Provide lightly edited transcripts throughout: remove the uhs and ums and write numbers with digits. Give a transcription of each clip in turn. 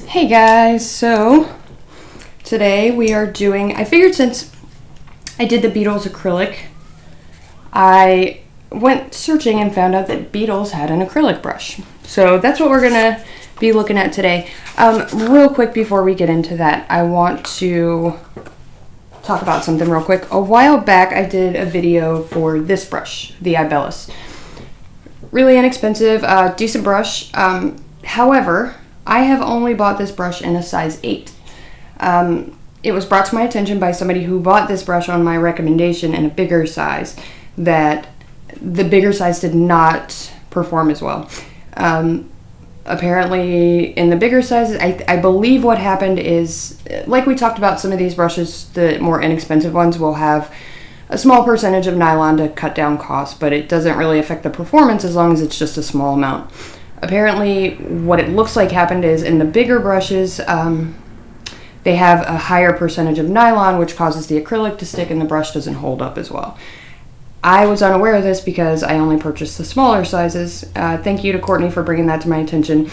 Hey guys, so today we are doing, I figured since I did the Beetles acrylic, I went searching and found out that Beetles had an acrylic brush. So that's what we're gonna be looking at today. Real quick before we get into that, I want to talk about something real quick. A while back I did a video for this brush, the Ibellis. Really inexpensive, decent brush. However, I have only bought this brush in a size 8. It was brought to my attention by somebody who bought this brush on my recommendation in a bigger size, that the bigger size did not perform as well. Apparently in the bigger sizes, I believe what happened is, like we talked about, some of these brushes, the more inexpensive ones, will have a small percentage of nylon to cut down costs, but it doesn't really affect the performance as long as it's just a small amount. Apparently, what it looks like happened is in the bigger brushes, they have a higher percentage of nylon, which causes the acrylic to stick and the brush doesn't hold up as well. I was unaware of this because I only purchased the smaller sizes. Thank you to Courtney for bringing that to my attention.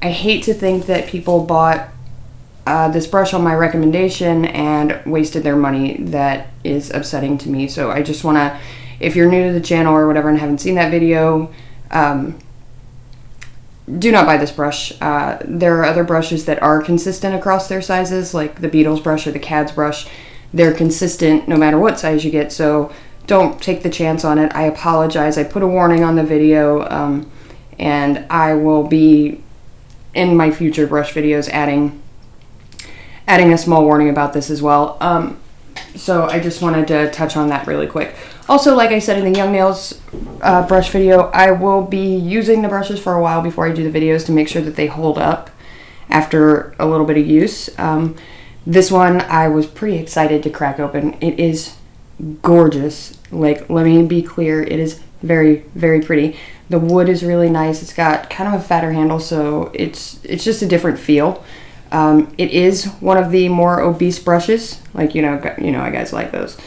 I hate to think that people bought this brush on my recommendation and wasted their money. That is upsetting to me. So I just want to, if you're new to the channel or whatever and haven't seen that video, do not buy this brush. There are other brushes that are consistent across their sizes, like the Beetles brush or the Cads brush. They're consistent no matter what size you get, so don't take the chance on it. I apologize. I put a warning on the video, and I will be, in my future brush videos, adding a small warning about this as well. So I just wanted to touch on that really quick. Also, like I said in the Young Nails brush video, I will be using the brushes for a while before I do the videos to make sure that they hold up after a little bit of use. This one I was pretty excited to crack open. It is gorgeous. Like, let me be clear, it is very, very pretty. The wood is really nice. It's got kind of a fatter handle, so it's just a different feel. It is one of the more obese brushes, like, you know, I guys like those.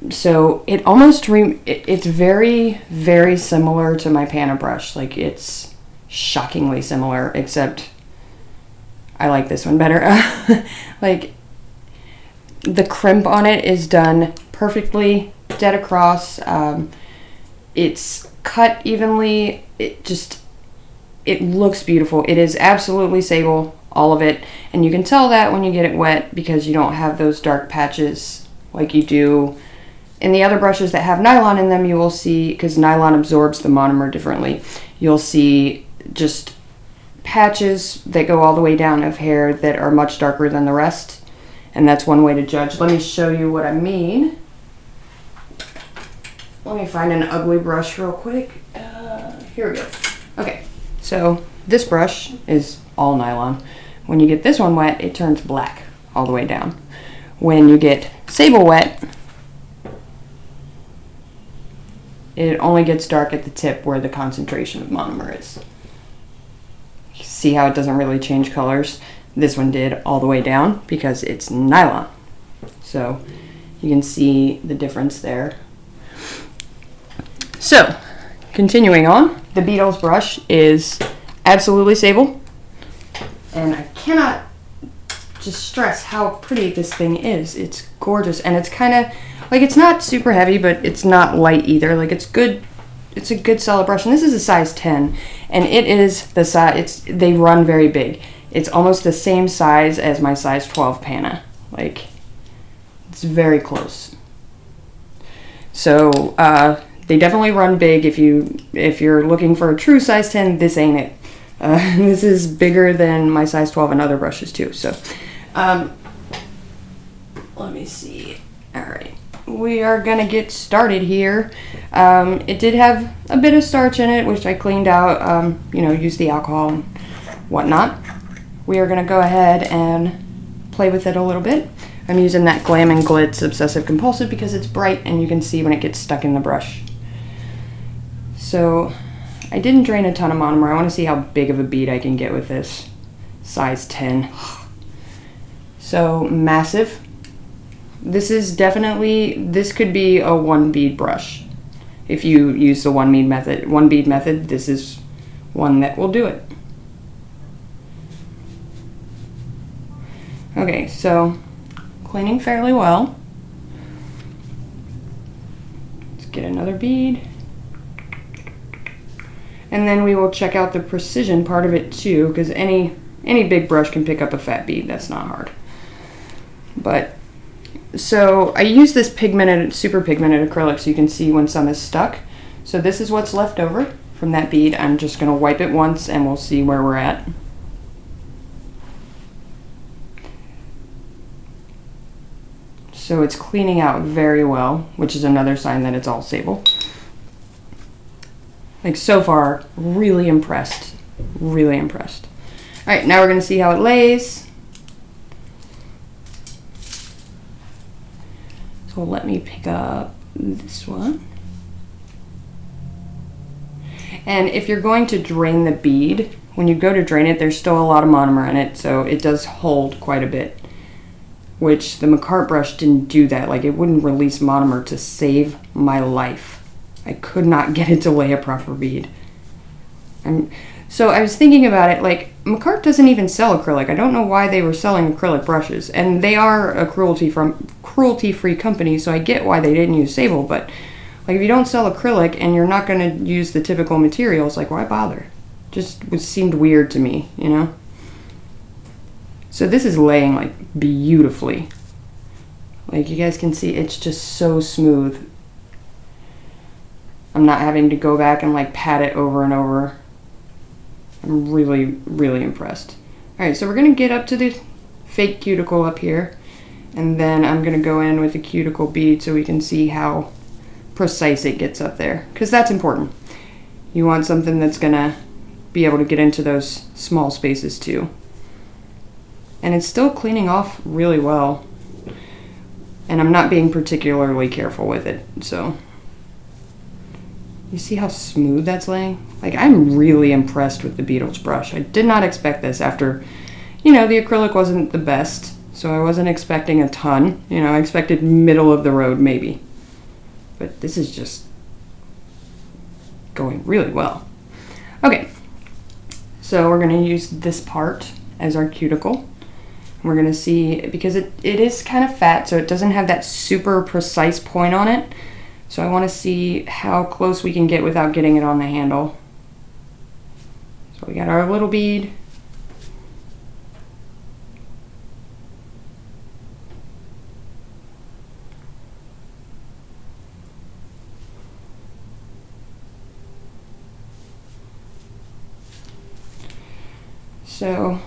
So it almost, it's very, very similar to my Pana brush. Like, it's shockingly similar, except I like this one better. Like, the crimp on it is done perfectly, dead across. It's cut evenly. It looks beautiful. It is absolutely sable, all of it. And you can tell that when you get it wet because you don't have those dark patches like you do in the other brushes that have nylon in them. You will see, because nylon absorbs the monomer differently, you'll see just patches that go all the way down of hair that are much darker than the rest. And that's one way to judge. Let me show you what I mean. Let me find an ugly brush real quick. Here we go. Okay, so this brush is all nylon. When you get this one wet, it turns black all the way down. When you get sable wet, it only gets dark at the tip where the concentration of monomer is. See how it doesn't really change colors? This one did all the way down because it's nylon. So you can see the difference there. So, continuing on, the Beetles brush is absolutely sable. And I cannot just stress how pretty this thing is. It's gorgeous, and it's kind of like, it's not super heavy, but it's not light either. Like, it's good. It's a good solid brush, and this is a size 10, and it is the size. They run very big. It's almost the same size as my size 12 Pana. Like, it's very close. So they definitely run big. If you're looking for a true size 10, this ain't it. This is bigger than my size 12 and other brushes too. So let me see. All right, we are gonna get started here. It did have a bit of starch in it, which I cleaned out. Used the alcohol and whatnot. We are gonna go ahead and play with it a little bit. I'm using that Glam and Glitz Obsessive Compulsive because it's bright and you can see when it gets stuck in the brush. So I didn't drain a ton of monomer. I want to see how big of a bead I can get with this. Size 10. So massive. This could be a 1 bead brush. If you use the 1 bead method, this is one that will do it. Okay, so cleaning fairly well. Let's get another bead. And then we will check out the precision part of it too, because any big brush can pick up a fat bead. That's not hard. But, so I use this super pigmented acrylic so you can see when some is stuck. So this is what's left over from that bead. I'm just going to wipe it once and we'll see where we're at. So it's cleaning out very well, which is another sign that it's all sable. Like, so far, really impressed. Really impressed. All right, now we're going to see how it lays. So let me pick up this one. And if you're going to drain the bead, when you go to drain it, there's still a lot of monomer in it, so it does hold quite a bit, which the McCart brush didn't do that. Like, it wouldn't release monomer to save my life. I could not get it to lay a proper bead. So I was thinking about it, like, McCart doesn't even sell acrylic. I don't know why they were selling acrylic brushes. And they are a cruelty-free company, so I get why they didn't use sable. But, like, if you don't sell acrylic and you're not going to use the typical materials, like, why bother? Just seemed weird to me, you know? So this is laying, like, beautifully. Like, you guys can see, it's just so smooth. I'm not having to go back and, like, pat it over and over. I'm really, really impressed. Alright, so we're going to get up to the fake cuticle up here. And then I'm going to go in with a cuticle bead so we can see how precise it gets up there. Because that's important. You want something that's going to be able to get into those small spaces too. And it's still cleaning off really well. And I'm not being particularly careful with it, so... You see how smooth that's laying? Like, I'm really impressed with the Beetles brush. I did not expect this after, you know, the acrylic wasn't the best, so I wasn't expecting a ton. You know, I expected middle of the road, maybe. But this is just going really well. Okay, so we're going to use this part as our cuticle. We're going to see, because it is kind of fat, so it doesn't have that super precise point on it. So I want to see how close we can get without getting it on the handle. So we got our little bead. So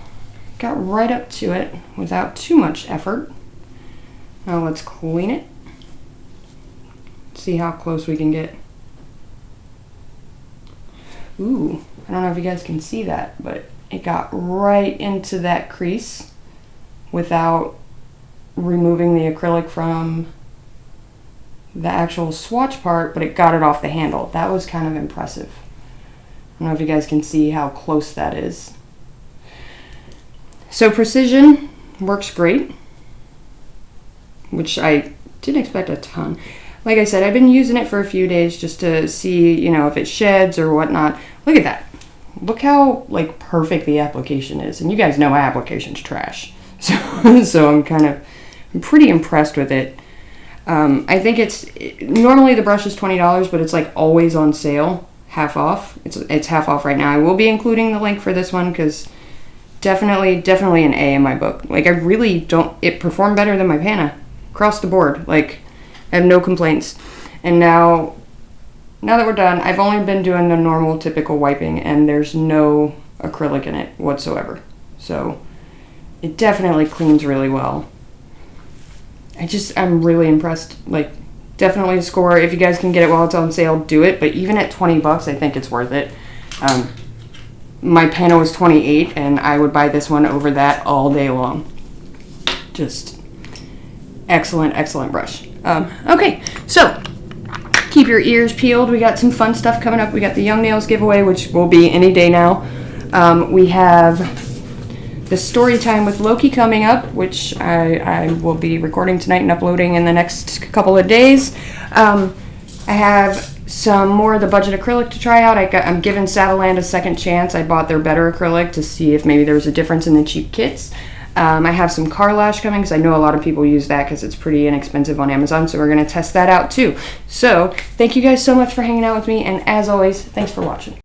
got right up to it without too much effort. Now let's clean it. See how close we can get. Ooh, I don't know if you guys can see that, but it got right into that crease without removing the acrylic from the actual swatch part, but it got it off the handle. That was kind of impressive. I don't know if you guys can see how close that is. So precision works great, which I didn't expect a ton. Like I said, I've been using it for a few days just to see, you know, if it sheds or whatnot. Look at that. Look how, like, perfect the application is. And you guys know my application's trash. So I'm pretty impressed with it. I think normally the brush is $20, but it's, like, always on sale, half off. It's half off right now. I will be including the link for this one because definitely an A in my book. Like, I really don't, it performed better than my Pana across the board. Like, I have no complaints. And now that we're done, I've only been doing the normal typical wiping and there's no acrylic in it whatsoever. So it definitely cleans really well. I'm really impressed. Like, definitely a score. If you guys can get it while it's on sale, do it. But even at $20, I think it's worth it. My Pana was $28 and I would buy this one over that all day long. Just excellent brush. Okay, so keep your ears peeled. We got some fun stuff coming up. We got the Young Nails giveaway, which will be any day now. We have the story time with Loki coming up, which I will be recording tonight and uploading in the next couple of days. I have some more of the budget acrylic to try out. I'm giving Savaland a second chance. I bought their better acrylic to see if maybe there was a difference in the cheap kits. I have some car lash coming because I know a lot of people use that because it's pretty inexpensive on Amazon. So we're going to test that out too. So thank you guys so much for hanging out with me. And as always, thanks for watching.